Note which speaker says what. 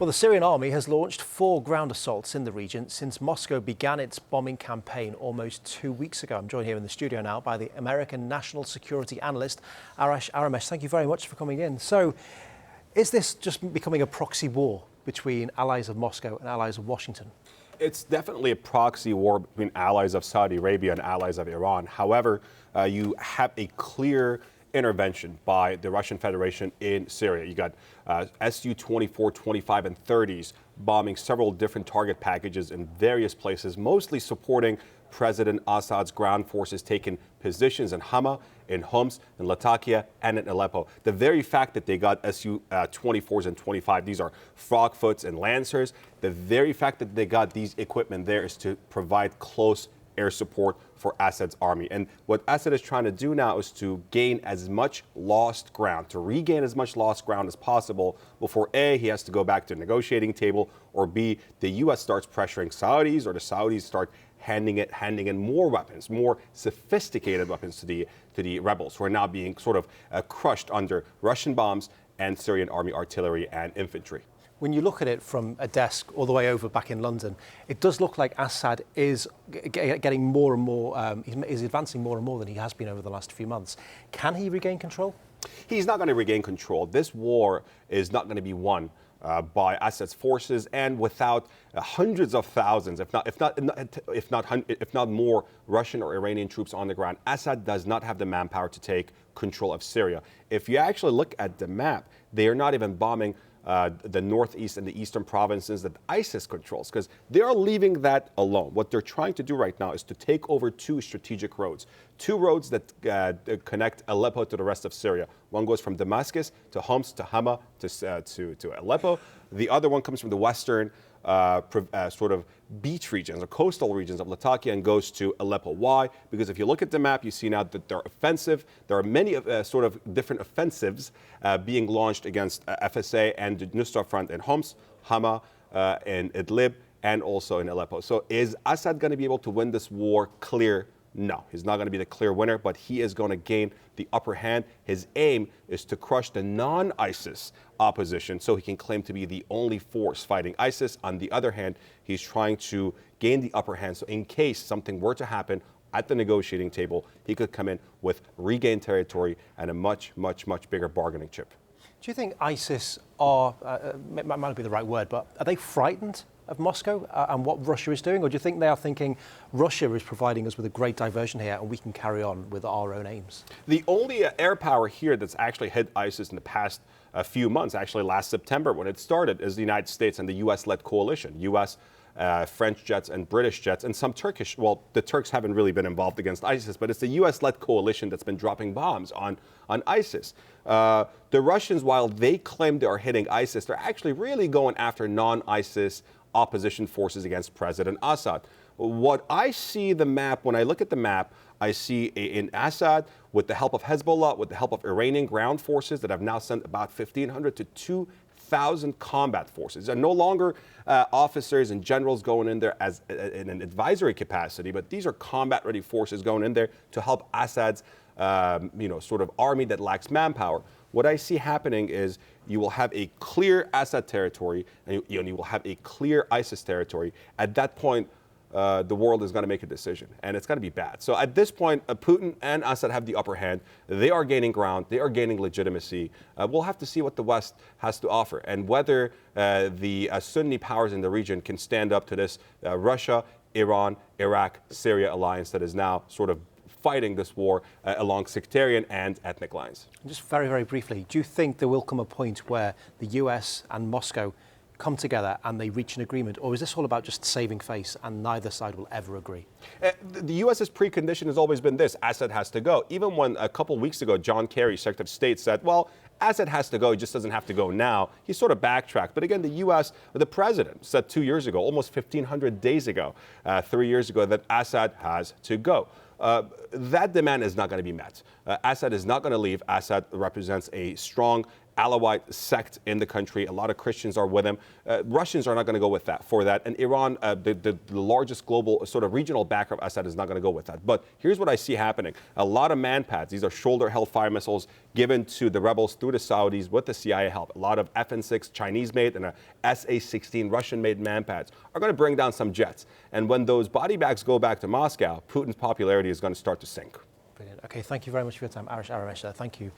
Speaker 1: Well, the Syrian army has launched 4 ground assaults in the region since Moscow began its bombing campaign almost 2 weeks ago. I'm joined here in the studio now by the American national security analyst, Arash Aramesh. Thank you very much for coming in. So, is this just becoming a proxy war between allies of Moscow and allies of Washington?
Speaker 2: It's definitely a proxy war between allies of Saudi Arabia and allies of Iran. However, you have a clear intervention by the Russian Federation in Syria. You got Su-24, 25, and 30s bombing several different target packages in various places, mostly supporting President Assad's ground forces taking positions in Hama, in Homs, in Latakia, and in Aleppo. The very fact that they got Su-24s and 25, these are Frogfoots and Lancers, the very fact that they got these equipment there is to provide close air support for Assad's army. And what Assad is trying to do now is to gain as much lost ground, to regain as much lost ground as possible before A, he has to go back to the negotiating table, or B, the U.S. starts pressuring Saudis, or the Saudis start handing in more weapons, more sophisticated weapons to the rebels, who are now being sort of crushed under Russian bombs and Syrian army artillery and infantry.
Speaker 1: When you look at it from a desk all the way over back in London, it does look like Assad is getting more and more, he's advancing more and more than he has been over the last few months. Can he regain control?
Speaker 2: He's not going to regain control. This war is not going to be won by Assad's forces, and without hundreds of thousands, if not more, Russian or Iranian troops on the ground. Assad does not have the manpower to take control of Syria. If you actually look at the map, they are not even bombing the northeast and the eastern provinces that ISIS controls, because they are leaving that alone. What they're trying to do right now is to take over 2 strategic roads, 2 roads that connect Aleppo to the rest of Syria. One goes from Damascus to Homs to Hama to Aleppo. The other one comes from the western sort of beach regions or coastal regions of Latakia and goes to Aleppo. Why? Because if you look at the map, you see now that they're offensive. There are many sort of different offensives being launched against FSA and the Nusra Front in Homs, Hama, and Idlib, and also in Aleppo. So is Assad going to be able to win this war clear? No, he's not going to be the clear winner, but he is going to gain the upper hand. His aim is to crush the non-ISIS opposition so he can claim to be the only force fighting ISIS. On the other hand, he's trying to gain the upper hand. So in case something were to happen at the negotiating table, he could come in with regained territory and a much, much, much bigger bargaining chip.
Speaker 1: Do you think ISIS are, might not be the right word, but are they frightened of Moscow and what Russia is doing? Or do you think they are thinking Russia is providing us with a great diversion here and we can carry on with our own aims? The
Speaker 2: only air power here that's actually hit ISIS in the past few months, actually last September when it started, is the United States and the U.S.-led coalition. U.S., French jets and British jets and some Turkish, well, the Turks haven't really been involved against ISIS, but it's the U.S.-led coalition that's been dropping bombs on ISIS. The Russians, while they claim they are hitting ISIS, they're actually really going after non-ISIS opposition forces against President Assad. What I see the map, when I look at the map, I see in Assad, with the help of Hezbollah, with the help of Iranian ground forces that have now sent about 1,500 to 2,000 combat forces. And no longer officers and generals going in there as in an advisory capacity, but these are combat-ready forces going in there to help Assad's sort of army that lacks manpower. What I see happening is you will have a clear Assad territory and you will have a clear ISIS territory. At that point, the world is going to make a decision, and it's going to be bad. So at this point, Putin and Assad have the upper hand. They are gaining ground. They are gaining legitimacy. We'll have to see what the West has to offer and whether the Sunni powers in the region can stand up to this Russia, Iran, Iraq, Syria alliance that is now sort of fighting this war along sectarian and ethnic lines.
Speaker 1: Just very, very briefly, do you think there will come a point where the US and Moscow come together and they reach an agreement, or is this all about just saving face and neither side will ever agree?
Speaker 2: The U.S.'s precondition has always been this: Assad has to go. Even when a couple of weeks ago, John Kerry, Secretary of State, said, well, Assad has to go, he just doesn't have to go now. He sort of backtracked. But again, the U.S., the president said 2 years ago, almost 1,500 days ago, 3 years ago, that Assad has to go. That demand is not going to be met. Assad is not going to leave. Assad represents a strong Alawite sect in the country. A lot of Christians are with him. Russians are not going to go with that for that. And Iran, the largest global sort of regional backer of Assad, is not going to go with that. But here's what I see happening. A lot of manpads, these are shoulder Hellfire missiles given to the rebels through the Saudis with the CIA help. A lot of FN-6 Chinese-made and a SA-16 Russian-made manpads are going to bring down some jets. And when those body bags go back to Moscow, Putin's popularity is going to start to sink.
Speaker 1: Brilliant. Okay, thank you very much for your time. Arash Aramesh there. Thank you.